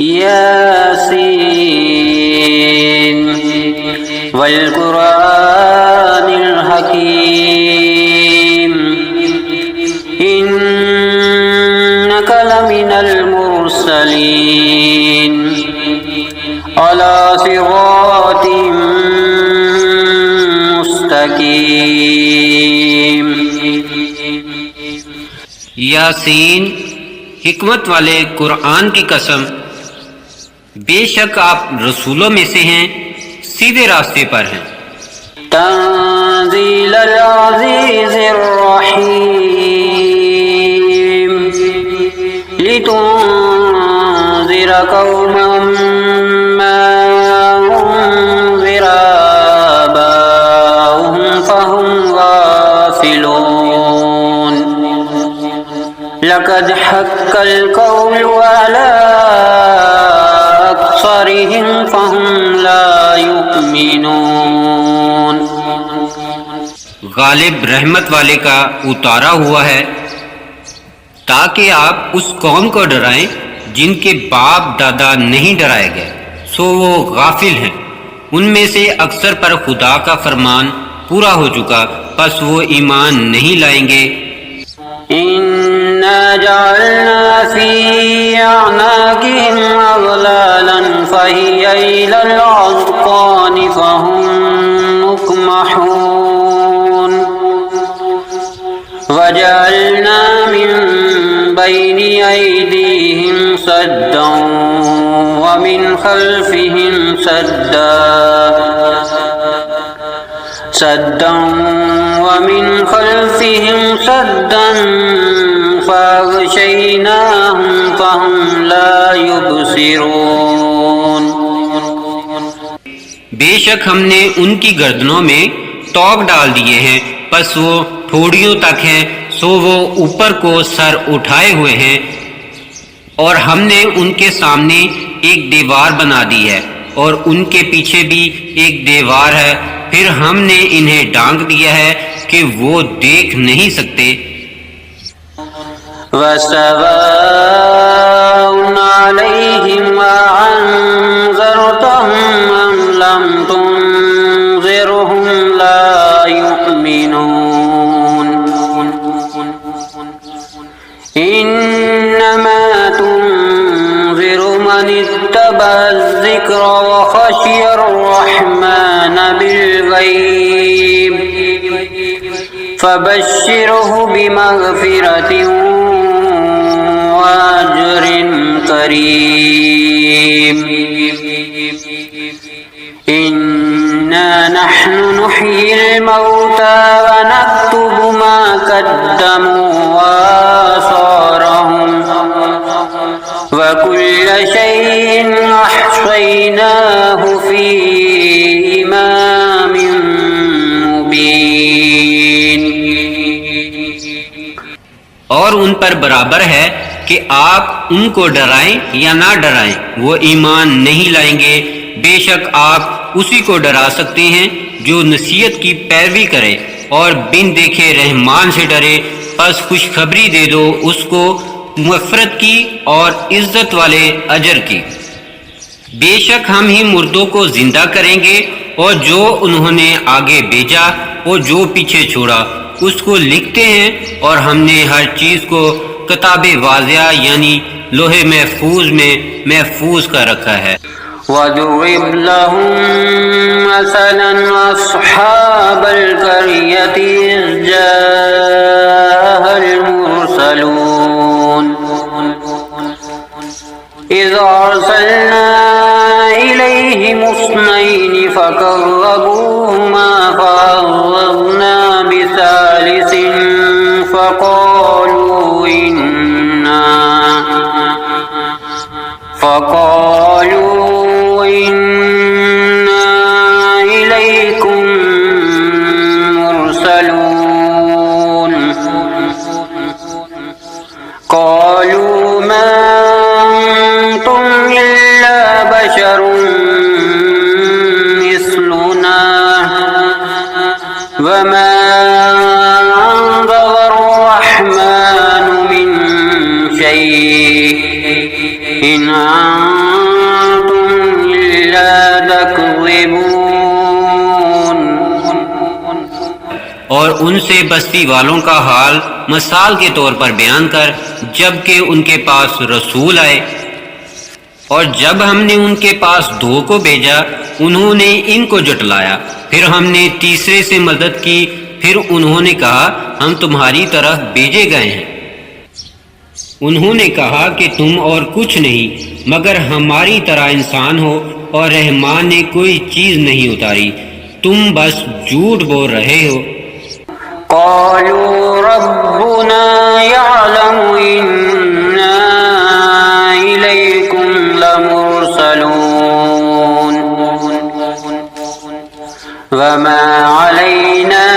यासीन वल कुरानिल हकीम इन्नका लमिनल मुरसलीन अला सिरातिम मुस्तकीम। यासीन, हिकमत वाले कुरान की कसम, बेशक आप रसूलों में से हैं, सीधे रास्ते पर हैं। तंज़ीलुल अज़ीज़िर रहीम लितुनज़िरा कौमन मा उनज़िरा आबाउहुम फहुम गाफ़िलून। लक़द हक़्क़ल क़ौलु अला अक्सरिहिम फहुम ला युमिनून। गालिब रहमत वाले का उतारा हुआ है ताकि आप उस कौम को डराएं जिनके बाप दादा नहीं डराए गए, सो वो गाफिल हैं। उनमें से अक्सर पर खुदा का फरमान पूरा हो चुका, बस वो ईमान नहीं लाएंगे। इन्ना जअलना फी अअनाक़िहिम अग़लालन फ़हिया इलल अज़क़ानि फ़हुम मुक़महून वजअलना मिन बैनि अयदीहिम सद्दन व मिन खल्फ़िहिम सद्दन वमिन खल्फ़िहिम सद्दन फ़अग़शयनाहुम फ़हुम ला युबसिरून। बेशक हमने उनकी गर्दनों में तौक डाल दिए हैं, बस वो ठोड़ियों तक हैं, सो वो ऊपर को सर उठाए हुए हैं। और हमने उनके सामने एक दीवार बना दी है और उनके पीछे भी एक दीवार है। फिर हमने इन्हें ढांक दिया है कि वो देख नहीं सकते। वसवाउन अलैहिम अअन्ज़रतहुम अम लम तुनज़िरहुम ला युमिनून। इन्नमा तुनज़िरु मन इत्तबअ-ज़िक्र व ख़शियर रहमान बिल-ग़ैब फ़बश्शिरहु बिमग़फ़िरतिन व अज्रिन करीम। इन्ना नहनु नुह्यिल मौता व नक्तुबु मा क़द्दमू व आसारहुम व कुल्ल शैइन अहसैनाहु फी इमामिन मुबीन। और उन पर बराबर है कि आप उनको डराएं या ना डराएं, वो ईमान नहीं लाएंगे। बेशक आप उसी को डरा सकते हैं जो नसीहत की पैरवी करे और बिन देखे रहमान से डरे। बस खुशखबरी दे दो उसको मग़फ़िरत की और इज्जत वाले अजर की। बेशक हम ही मुर्दों को जिंदा करेंगे और जो उन्होंने आगे भेजा और जो पीछे छोड़ा उसको लिखते हैं। और हमने हर चीज को किताबे वाज़िया यानी लोहे महफूज में महफूज कर रखा है। वज़रिब लहुम मसलन अस्हाबल क़रियति इज़ जाअल मुरसलून इज़ अरसलना इलैहिम इस्नैनि फ़कज़्ज़बूहुमा फ़अज़्ज़ज़ना बिसालिसिन फ़क़ालू इन्ना इलैकुम मुरसलून। क़ालू मा अंतुम इल्ला बशरुन मिस्लुना वमा अंज़लर रहमानु मिन शै'इन إن أنتم إلا تكذبون। और उनसे बस्ती वालों का हाल मिसाल के तौर पर बयान कर, जबकि उनके पास रसूल आए और जब हमने उनके पास 2 को भेजा उन्होंने इनको जुटलाया, फिर हमने तीसरे से मदद की, फिर उन्होंने कहा हम तुम्हारी तरफ भेजे गए हैं। उन्होंने कहा कि तुम और कुछ नहीं मगर हमारी तरह इंसान हो और रहमान ने कोई चीज नहीं उतारी, तुम बस झूठ बोल रहे हो। قالوا ربنا يعلم إنا إليكم لمرسلون وما علينا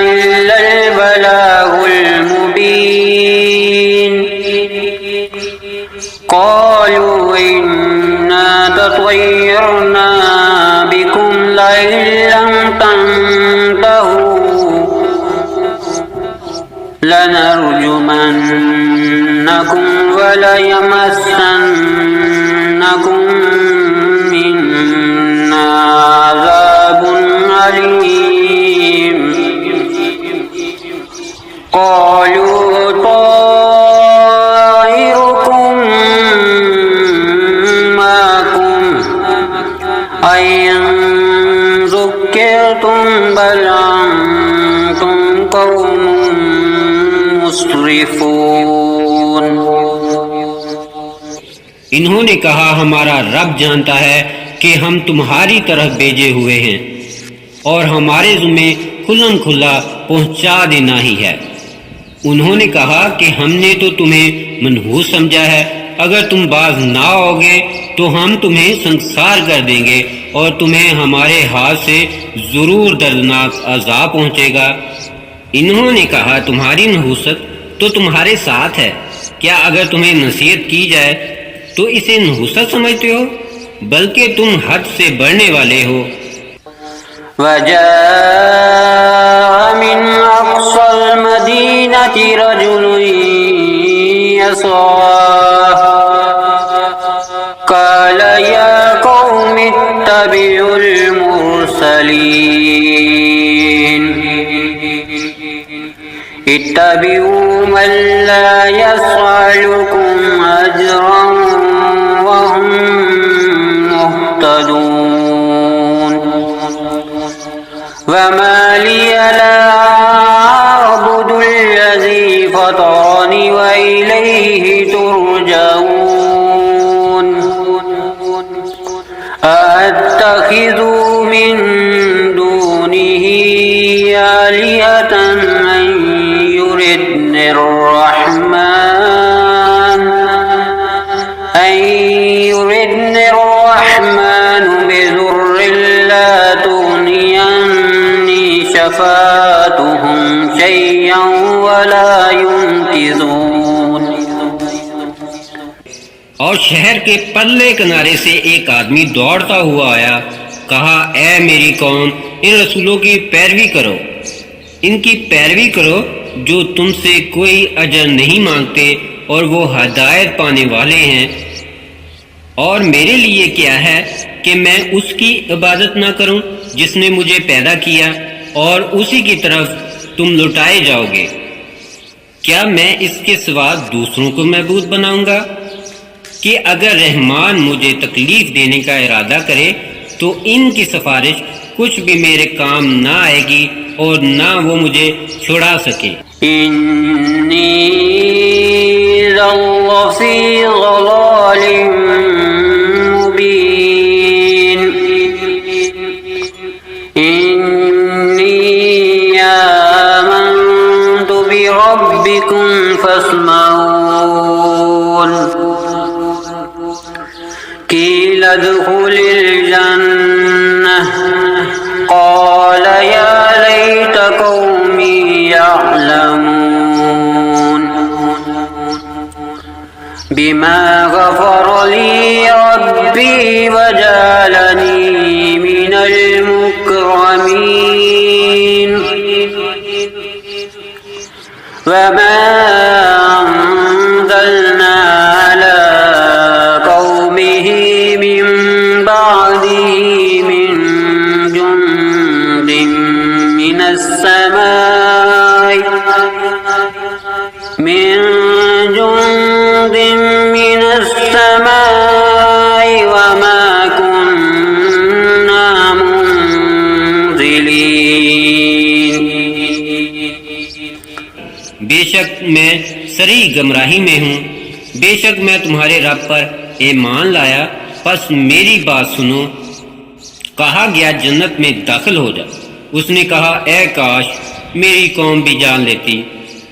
إلا البلاغ المبين قالوا إنا تطيرنا بكم لئن لم تنتهوا لنرجمنكم وليمسنكم منا عذاب أليم قالوا طائركم معكم أئن ذكرتم بل أنتم قوم मुस्रिफून। इन्होंने कहा हमारा रब जानता है कि हम तुम्हारी तरफ भेजे हुए हैं और हमारे ज़िम्मे खुल्लम खुल्ला पहुंचा देना ही है। उन्होंने कहा कि हमने तो तुम्हें मनहूस समझा है, अगर तुम बाज ना आओगे तो हम तुम्हें संसार कर देंगे और तुम्हें हमारे हाथ से जरूर दर्दनाक अजाब पहुंचेगा। इन्होंने कहा तुम्हारी नहूसत तो तुम्हारे साथ है, क्या अगर तुम्हें नसीहत की जाए तो इसे नहूसत समझते हो, बल्कि तुम हद से बढ़ने वाले हो। वजाअ मिन अक़सल मदीनति रजुलुन यसआ क़ाल या क़ौमि इत्तबिउल मुरसलीन इत्तबिउ मन ला यसअलुकुम अजरन वहुम मुहतदून वमा लिया ला अअबुदुल्लज़ी फ़तरनी व इलैहि तुरजऊन अअत्तख़िज़ु मिन दूनिही आलिहतन युरिदनि الرحمن بضر لا تغني عني شفاعتهم شيئا ولا ينقذون। और शहर के पल्ले किनारे से एक आदमी दौड़ता हुआ आया, कहा ऐ मेरी कौम, इन रसूलों की पैरवी करो, इनकी पैरवी करो जो तुमसे कोई अजर नहीं मांगते और वो हदायत पाने वाले हैं। और मेरे लिए क्या है कि मैं उसकी इबादत ना करूं जिसने मुझे पैदा किया और उसी की तरफ तुम लौटाए जाओगे। क्या मैं इसके सिवा दूसरों को महबूद बनाऊंगा कि अगर रहमान मुझे तकलीफ देने का इरादा करे तो इनकी सिफारिश कुछ भी मेरे काम ना आएगी और ना वो मुझे छुड़ा सके। इन्नी लफ़ी ज़लालिम मुबीन इन्नी आमन्तु बिरब्बिकुम फस्मऊन क़ील उद्ख़ुलिल जन्नह क़ाल या लैत क़ौमी यअलमून बिमा गफ़र ली रब्बी वजअलनी मिनल मुकरमीन वमा अंज़लना अला सरी गमराही में हूँ। बेशक मैं तुम्हारे रब पर ईमान लाया, बस मेरी बात सुनो। कहा गया जन्नत में दाखिल हो जा। उसने कहा, ए काश मेरी कौम भी जान लेती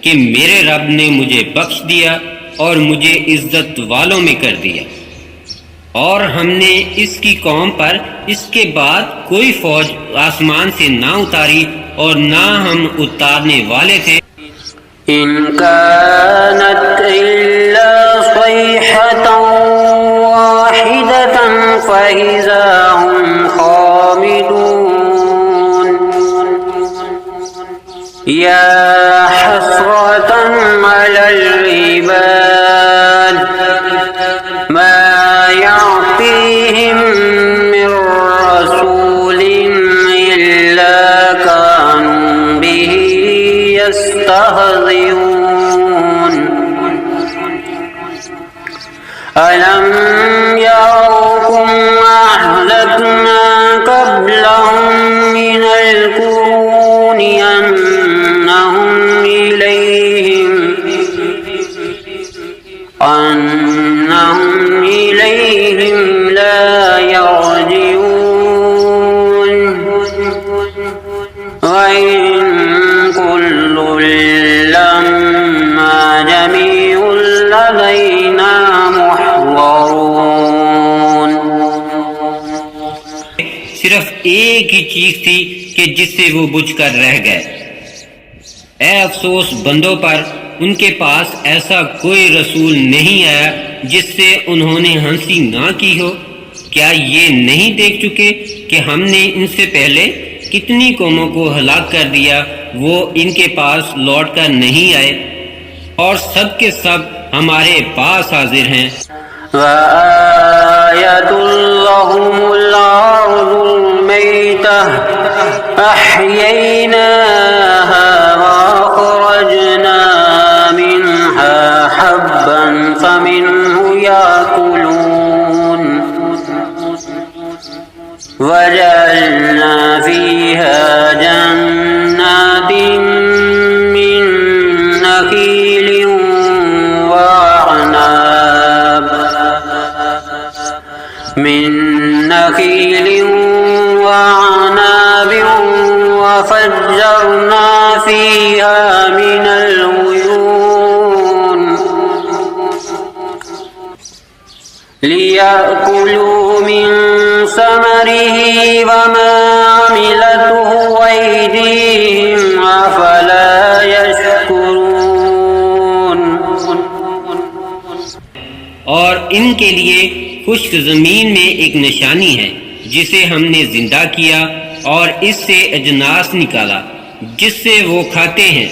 कि मेरे रब ने मुझे बख्श दिया और मुझे इज्जत वालों में कर दिया, और हमने इसकी कौम पर इसके बाद कोई फौज आसमान से ना उतारी और ना हम उतारने वाले थे। इन कानत इल्ला सयहतन वाहिदतन फइज़ा हुम खामिदून या हसरतन अलल इबाद मा यअतीहिम मिर रसूलिन इल्ला कानू बिही यस्तहज़िऊन अलम यरौकुम अहलकना क़ब्लहुम मिनल क़ुरूनि अन्नहुम इलैहिम ला यरजिऊन व इन कुल्लुन लम्मा जमीउन लदैना मुहज़रून। सिर्फ एक ही चीज थी कि जिससे वो बुझकर रह गए। ए अफसोस बंदों पर, उनके पास ऐसा कोई रसूल नहीं आया जिससे उन्होंने हंसी ना की हो। क्या ये नहीं देख चुके कि हमने इनसे पहले कितनी कौमों को हलाक कर दिया, वो इनके पास लौट कर नहीं आए और सब के सब हमारे पास हाजिर हैं। वआयतुल लहुमुल अर्दुल मैतह अहयैनाहा वअखरजना मिन्हा हब्बन फमिन्हु याकुलून वजअलना फीहा जन्नातिन मिन नखीलिन वअनाब वफज्जरना फीहा मिनल उयून लियाकुलू मिन समरिही वमा अमिलतहु अयदीहिम अफला यशकुरून। और इनके लिए खुश्क जमीन में एक निशानी है जिसे हमने जिंदा किया और इससे अजनास निकाला जिससे वो खाते हैं,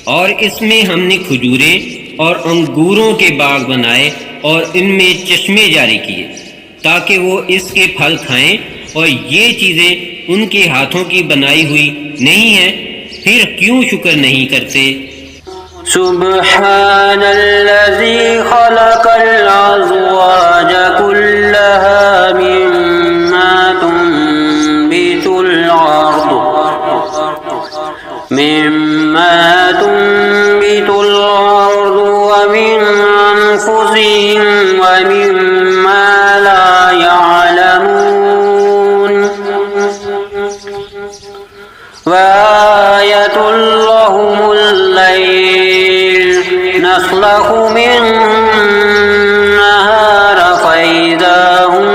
और इसमें हमने खजूरें और अंगूरों के बाग बनाए और इनमें चश्मे जारी किए ताकि वो इसके फल खाएं, और ये चीजें उनके हाथों की बनाई हुई नहीं है, फिर क्यों शुक्र नहीं करते। सुब्हानल्लज़ी खलक़ल अज़वाज कुल्लहा मिम्मा तुंबितुल अर्द व मिन अनफुसिहिम व मिम्मा ला यअलमून वआयतुल लहुमुल लैल नस्लखु मिन्नहार फइज़ा हुम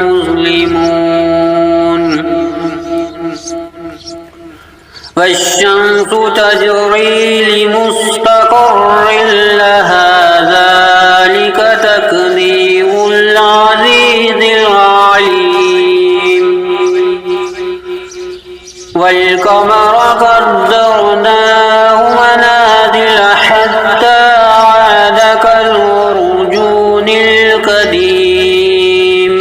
मुज़लिमून वश्शम्सु तजरी लिमुस्तक़र्रिन लहा ज़ालिक तक़दीरुल अज़ीज़िल अलीम वल क़मर क़द्दरनाहु मनाज़िल हत्ता आद कल उर्जूनिल क़दीम।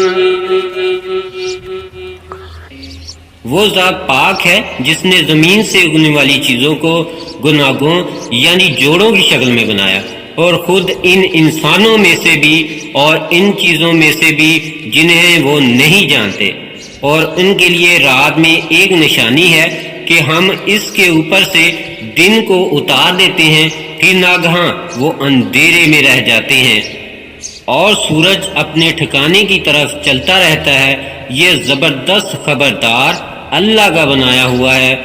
वो ज़ात पाक है जिसने ज़मीन से उगने वाली चीज़ों को गुनाहों यानी जोड़ों की शक्ल में बनाया, और खुद इन इंसानों में से भी और इन चीज़ों में से भी जिन्हें वो नहीं जानते, और उनके लिए रात में एक निशानी है कि हम इसके ऊपर से दिन को उतार देते हैं, फिर नागहां वो अंधेरे में रह जाते हैं और सूरज अपने ठिकाने की तरफ चलता रहता है। ये जबरदस्त खबरदार अल्लाह का बनाया हुआ है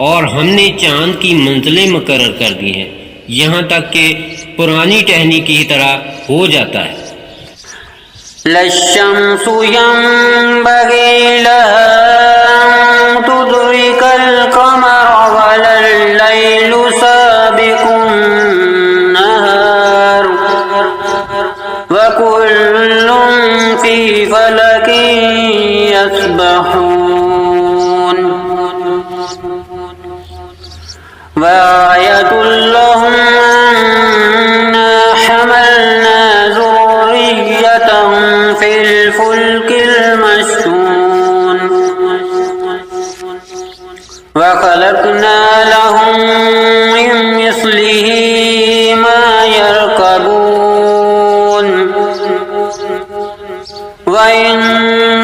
और हमने चांद की मंजिलें मुकर्रर कर दी हैं, यहाँ तक कि पुरानी टहनी की तरह हो जाता है। लश्शम्सु यंबगी लहा अन तुदरिकल क़मर वलल्लैलु साबिकुन नहार वकुल्लुन फी फलकिन यस्बहून वआयतुल लहुम अन्ना हमलना ज़ुर्रिय्यतहुम फिल फुल्किल मशहून वखलक़ना लहुम मिन मिस्लिही मा यरकबून वइन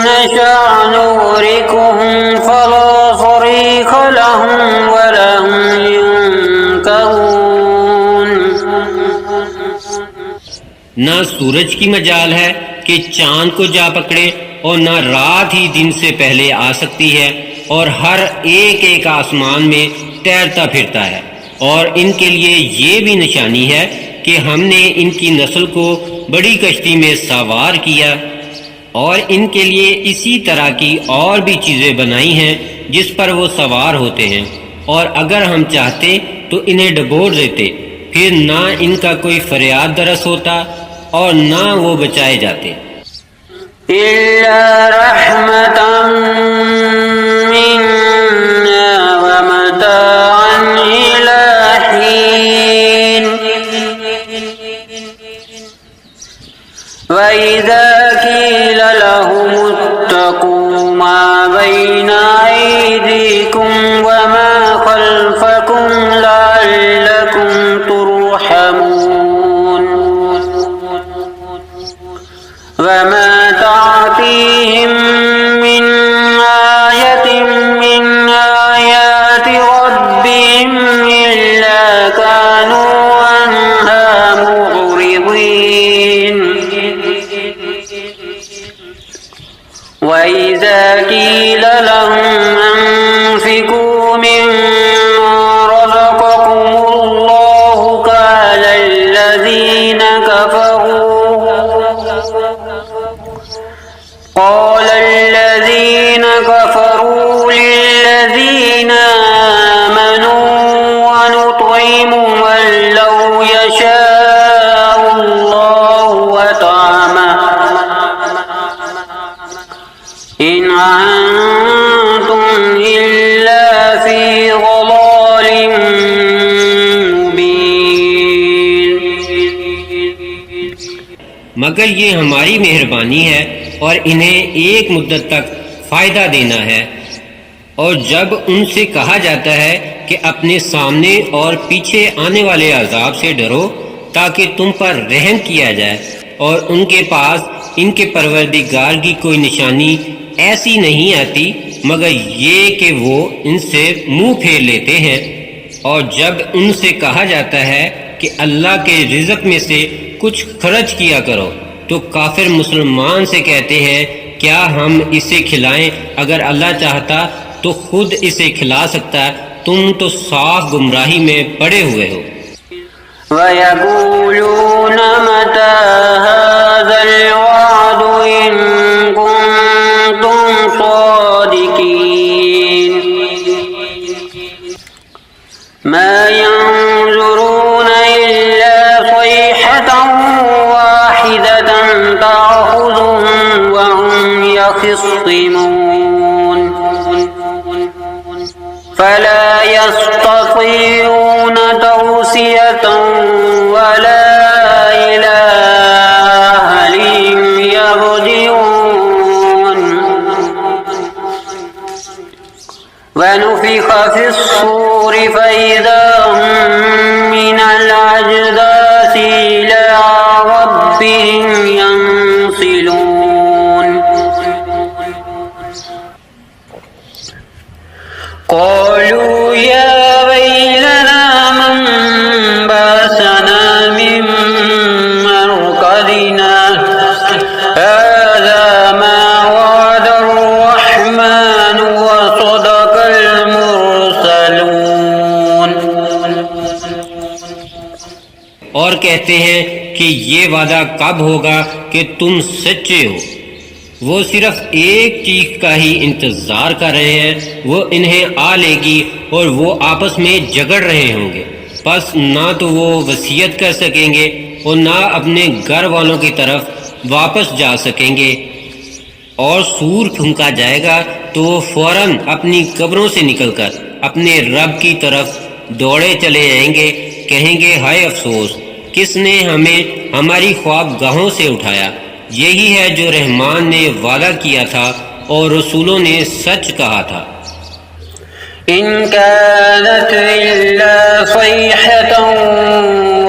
नशअ नुग़रिक़हुम फला सरीख़ लहुम वलहुम युनक़रून। ना सूरज की मजाल है कि चांद को जा पकड़े और ना रात ही दिन से पहले आ सकती है, और हर एक एक आसमान में तैरता फिरता है। और इनके लिए ये भी निशानी है कि हमने इनकी नस्ल को बड़ी कश्ती में सवार किया और इनके लिए इसी तरह की और भी चीज़ें बनाई हैं जिस पर वो सवार होते हैं, और अगर हम चाहते तो इन्हें डुबोर देते, फिर ना इनका कोई फरियाद दरस होता और ना वो बचाए जाते। इल्ला रहमतन मिन्ना व मताअन इला हीन व इज़ा क़ील लहुमुत्तक़ू मा बैना अयदीकुम व मा खल्फकुम लअल्लकुम तुरहमून वमा तातीहिम मिन आयतिन मिन आयाति रब्बिहिम इल्ला कानू अन्हा मुअरिदीन वइज़ा क़ील लहुम अन्फ़िक़ू मिम्मा रज़क़कुमुल्लाहु क़ाल الذين كفروا للذين آمنوا ونطعم من لو يشاء الله أطعمه إن أنتم إلا في ضلال مبين। मगर ये हमारी मेहरबानी है और इन्हें एक मुद्दत तक फ़ायदा देना है। और जब उनसे कहा जाता है कि अपने सामने और पीछे आने वाले अजाब से डरो ताकि तुम पर रहम किया जाए, और उनके पास इनके परवरदिगार की कोई निशानी ऐसी नहीं आती मगर ये कि वो इनसे मुंह फेर लेते हैं। और जब उनसे कहा जाता है कि अल्लाह के रिज़्क़ में से कुछ खर्च किया करो, तो काफिर मुसलमान से कहते हैं क्या हम इसे खिलाएं? अगर अल्लाह चाहता तो खुद इसे खिला सकता, तुम तो साफ गुमराही में पड़े हुए हो। वयक़ूलून मता हाज़ल वअद इन कुन्तुम सादिकीन मा यंज़ुरून इल्ला सयहतन वाहिदतन तअख़ुज़ुहुम व हुम यख़िस्सिमून फला यस्ततीऊन तौसियतन वला इला अहलिहिम यरजिऊन वनुफ़िख़ फ़िस्सूर फ़इज़ा हुम मिनल अजदाथि इला रब्बिहिम यंसिलून क़ालू कहते हैं कि ये वादा कब होगा कि तुम सच्चे हो। वो सिर्फ एक चीज का ही इंतजार कर रहे हैं, वो इन्हें आ लेगी और वो आपस में झगड़ रहे होंगे। बस ना तो वो वसीयत कर सकेंगे और ना अपने घर वालों की तरफ वापस जा सकेंगे। और सूर फूंका जाएगा तो वो फौरन अपनी कब्रों से निकलकर अपने रब की तरफ दौड़े चले जाएंगे, कहेंगे हाय अफसोस, किसने हमें हमारी ख्वाबगाहों से उठाया। यही है जो रहमान ने वादा किया था और रसूलों ने सच कहा था। इन कानत इल्ला सयहतन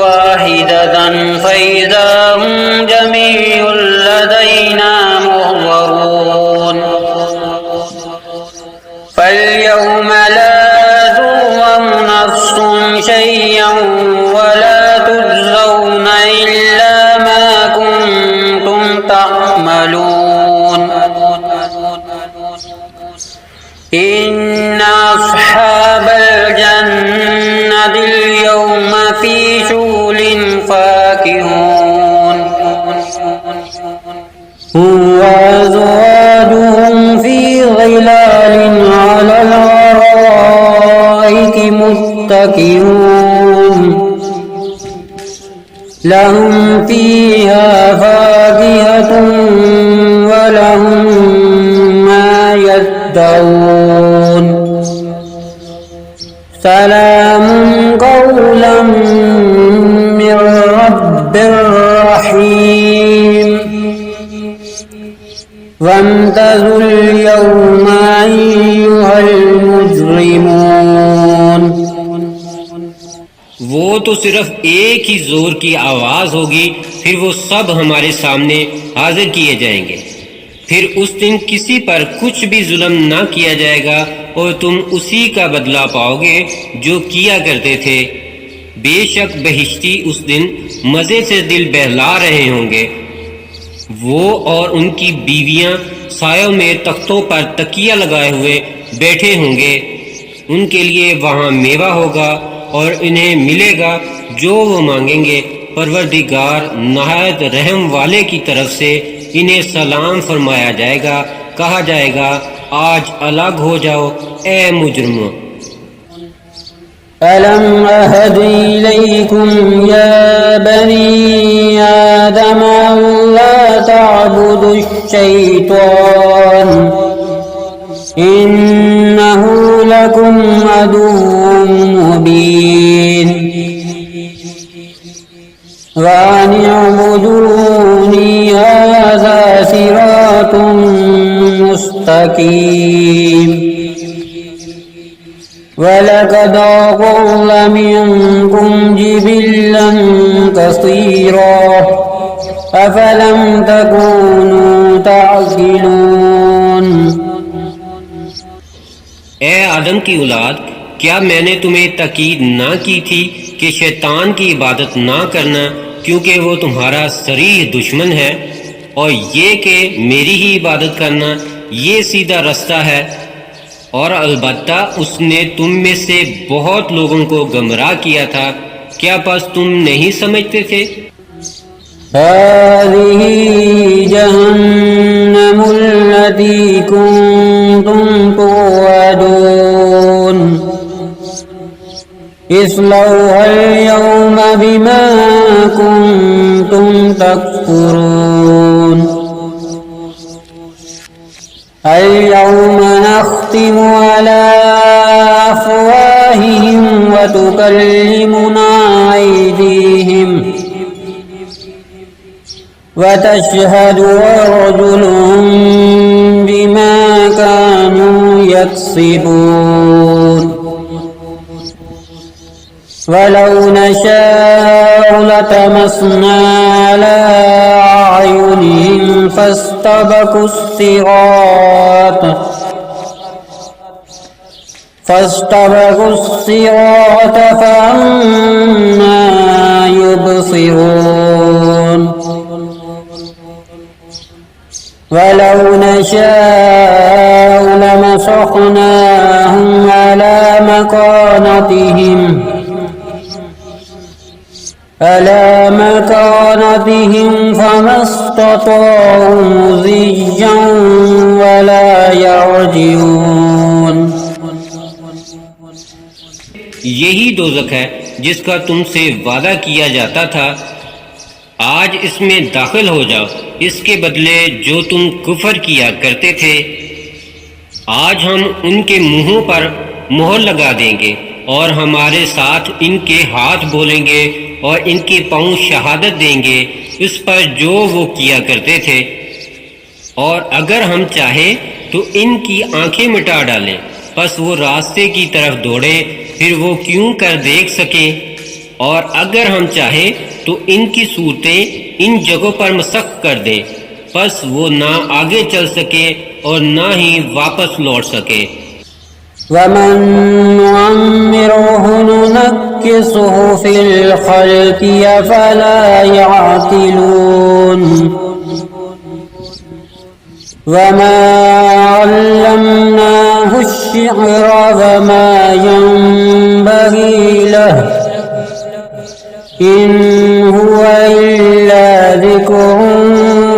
वाहिदतन फइज़ा हुम जमीउन लदैना मुहज़रून फल्यौम ला तुज़लम नफ्सुन शय'अन वला तुजज़ौना इल्ला मा कुंतुम तअमलून इन्ना अस्हाबल जन्नतिल यौमा फी शुग़ुलिन फाकिहून वअज़वाजुहुम फी ज़िलालिन अलल अराइकि मुत्तकिऊन लहुम फीहा फाकिहतुन वलहुम मा यद्दऊन सलामुन कौलन मिन रब्बिर रहीम वम्तज़ुल यौमा अय्युहल मुजरिमून। वो तो सिर्फ एक ही जोर की आवाज होगी, फिर वो सब हमारे सामने हाजिर किए जाएंगे। फिर उस दिन किसी पर कुछ भी जुल्म ना किया जाएगा और तुम उसी का बदला पाओगे जो किया करते थे। बेशक बहिश्ती उस दिन मजे से दिल बहला रहे होंगे। वो और उनकी बीवियां सायों में तख्तों पर तकिया लगाए हुए बैठे होंगे। उनके लिए वहां मेवा होगा और इन्हें मिलेगा जो वो मांगेंगे। परवरदिगार नहायत रहम वाले की तरफ से इन्हें सलाम फरमाया जाएगा। कहा जाएगा आज अलग हो जाओ ए मुजरिमों। अलम अहद इलैकुम या बनी आदम अल्ला तअबुदुश शैतान इन्नहु लकुम अदुव्वुम मुबीन वान अ'बुदूनी हाज़ा सिरातुम मुस्तकीम वलक़द अज़ल्ल मिनकुम जिबिल्लन कसीरा अफ़लम तकूनू तअक़िलून। ए आदम की औलाद, क्या मैंने तुम्हें ताकीद ना की थी कि शैतान की इबादत ना करना, क्योंकि वो तुम्हारा सरीह दुश्मन है, और ये कि मेरी ही इबादत करना ये सीधा रास्ता है। और अलबत्ता उसने तुम में से बहुत लोगों को गुमराह किया था। क्या बस तुम नहीं समझते थे? हाज़िही जहन्नमुल्लती कुंतुम तुअदून इस्लौहल यौमा बिमा कुंतुम तकफुरून अल-यौमा नख्तिमु अला अफ़वाहिहिम व तुकल्लिमुना अयदीहिम व तशहदु अर्जुलुहुम बिमा कानू यक्सिबून वलौ नशाअ लतमस्ना अला अयुनिहिम फस्तबकुस सिरात फअन्ना युबसिरून वलौ नशाअ लमसख्नाहुम अला मकानतिहिम على مكانتهم فما استطاعوا مضيا ولا يرجعون। यही दोज़ख है जिसका तुमसे वादा किया जाता था। आज इसमें दाखिल हो जाओ, इसके बदले जो तुम कुफर किया करते थे। आज हम उनके मुंहों पर मोहर लगा देंगे और हमारे साथ इनके हाथ बोलेंगे और इनके पांव शहादत देंगे इस पर जो वो किया करते थे। और अगर हम चाहें तो इनकी आंखें मिटा डालें, बस वो रास्ते की तरफ दौड़े, फिर वो क्यों कर देख सकें। और अगर हम चाहें तो इनकी सूरतें इन जगहों पर मसख कर दे, बस वो ना आगे चल सके और ना ही वापस लौट सके। वमन नुअम्मिरुहु नुनक्किसुहु फिल खल्क़ि अफला यअक़िलून। वमा अल्लमनाहु अश्शिअर वमा यंबग़ी लहु इन हुवा इल्ला ज़िक्रुन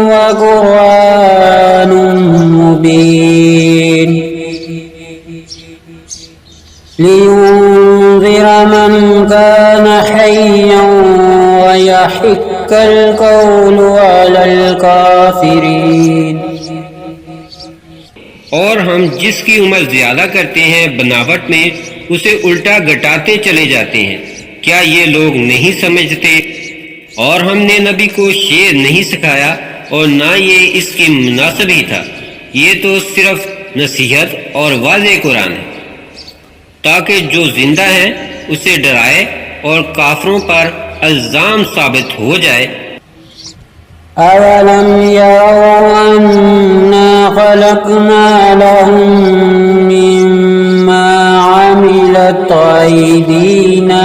व क़ुरआनुम मुबीन लियुन्ज़िर मन कान हय्यन व यहिक्कल क़ौलु अलल काफ़िरीन। और हम जिसकी उम्र ज्यादा करते हैं बनावट में, उसे उल्टा घटाते चले जाते हैं। क्या ये लोग नहीं समझते? और हमने नबी को शेर नहीं सिखाया और ना ये इसके मुनासिब ही था। ये तो सिर्फ नसीहत और वाज़े कुरान है ताकि जो जिंदा है उसे डराए और काफरों पर इल्जाम साबित हो जाए। अवलम यरौ अन्ना खलक़ना लहुम मिम्मा अमिलत अयदीना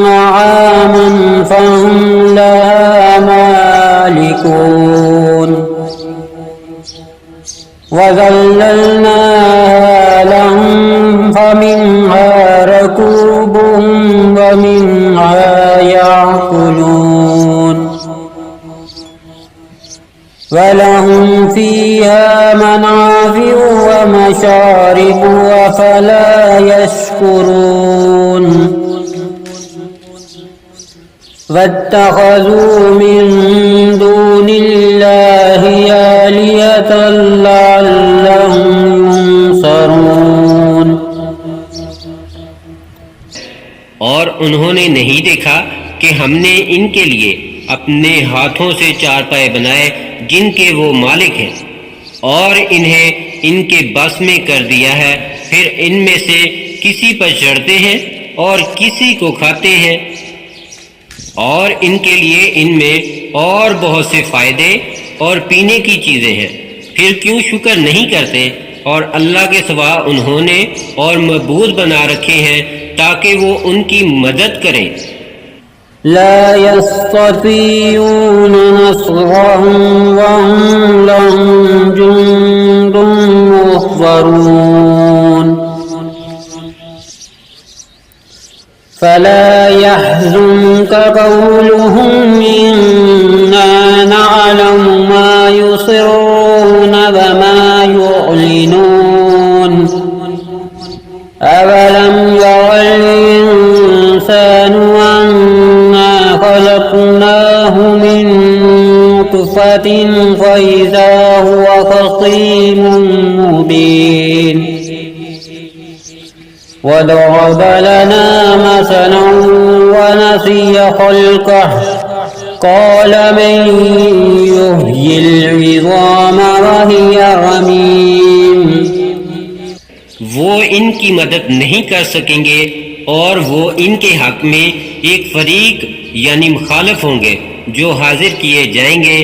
नआमन फहुम लहा मालिकून वज़ल्ललनाहा लहुम फमिन्हा रकूबुहुम वमिन्हा याकुलून वलहुम फ़ीहा मनाफ़िउ व मशारिबु अफ़ला यशकुरून वत्तख़ज़ू मिन दूनिल्लाहि आलिहतन लअल्लहुम युंसरून। और उन्होंने नहीं देखा कि हमने इनके लिए अपने हाथों से चारपाए बनाए जिनके वो मालिक हैं, और इन्हें इनके बस में कर दिया है। फिर इनमें से किसी पर चढ़ते हैं और किसी को खाते हैं, और इनके लिए इनमें और बहुत से फायदे और पीने की चीजें हैं। फिर क्यों शुक्र नहीं करते? और अल्लाह के सिवा उन्होंने और मबूद बना रखे हैं ताकि वो उनकी मदद करें। ला यस्ततीऊन नस्रहुम वहुम लहुम जुंदुन मुहज़रून फला यहज़ुनक क़ौलुहुम इन्ना नअलमु मा युसिर्रून व मा युअलिनून अवलम यरल इंसानु अन्ना खलक़नाहु मिन नुत्फ़तिन फ़इज़ा हुवा ख़सीमुन मुबीन वदरब लना मसलन वनसिय ख़ल्क़ह क़ाल मन युह्यिल इज़ाम वहिय रमीम। वो इनकी मदद नहीं कर सकेंगे और वो इनके हक में एक फरीक यानी मुखालिफ होंगे जो हाजिर किए जाएंगे।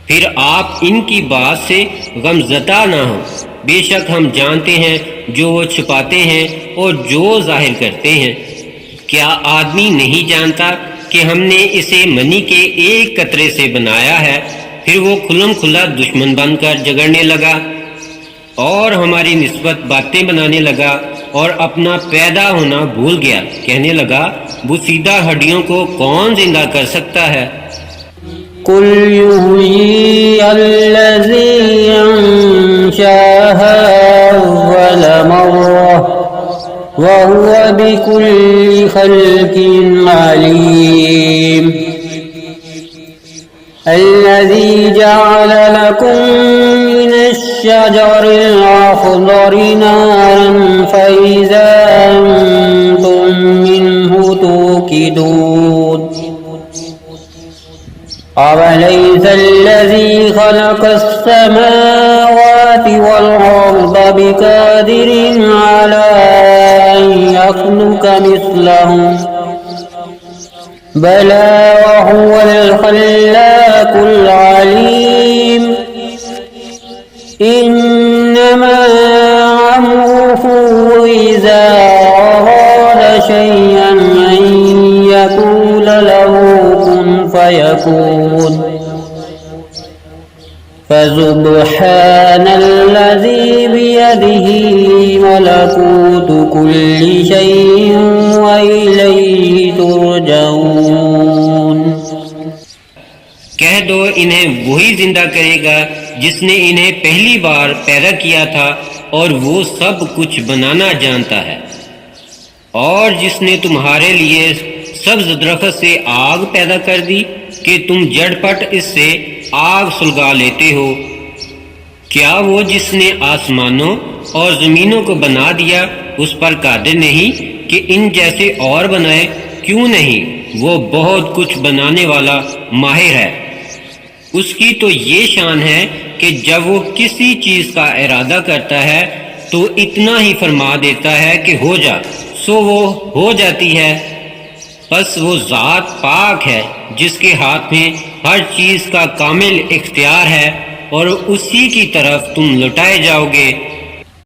फिर आप इनकी बात से गमज़दा ना हो, बेशक हम जानते हैं जो वो छुपाते हैं और जो जाहिर करते हैं। क्या आदमी नहीं जानता कि हमने इसे मनी के एक कतरे से बनाया है? फिर वो खुल्लम खुल्ला दुश्मन बनकर झगड़ने लगा। और हमारी निस्बत बातें बनाने लगा और अपना पैदा होना भूल गया। कहने लगा, वो सीधा हड्डियों को कौन जिंदा कर सकता है? कुल युहयी अल्लज़ी अंशाहा अव्वल मर्रा व हुवा बिकुल्लि खल्किन अलीम। अल्लज़ी जअल लकुम मिनश्शजरिल अख़ज़रि नारन फ़इज़ा अंतुम मिन्हु तूक़िदून। अवलैस अल्लज़ी ख़लक़स समावाति वल अर्ज़ बिक़ादिरिन अला अन यख़्लुक़ मिस्लहुम बला वहुवल ख़ल्लाक़ुल अलीम। इन्नमा अम्रुहु इज़ा अरादा शैअन अन यक़ूल लहू कुन फयकून। फसुब्हानल्लज़ी बियदिही मलकूतु कुल्लि शैइन व इलैहि तुरजऊन। कह दो, इन्हें वही जिंदा करेगा जिसने इन्हें पहली बार पैदा किया था और वो सब कुछ बनाना जानता है। और जिसने तुम्हारे लिए सब्ज दरख्त से आग पैदा कर दी कि तुम झटपट इससे आग सुलगा लेते हो। क्या वो जिसने आसमानों और जमीनों को बना दिया उस पर कादिर नहीं कि इन जैसे और बनाए? क्यों नहीं, वो बहुत कुछ बनाने वाला माहिर है। उसकी तो ये शान है कि जब वो किसी चीज का इरादा करता है तो इतना ही फरमा देता है कि हो जा, सो वो हो जाती है। बस वो ज़ात पाक है जिसके हाथ में हर चीज का कामिल इख्तियार है और उसी की तरफ तुम लौटाए जाओगे।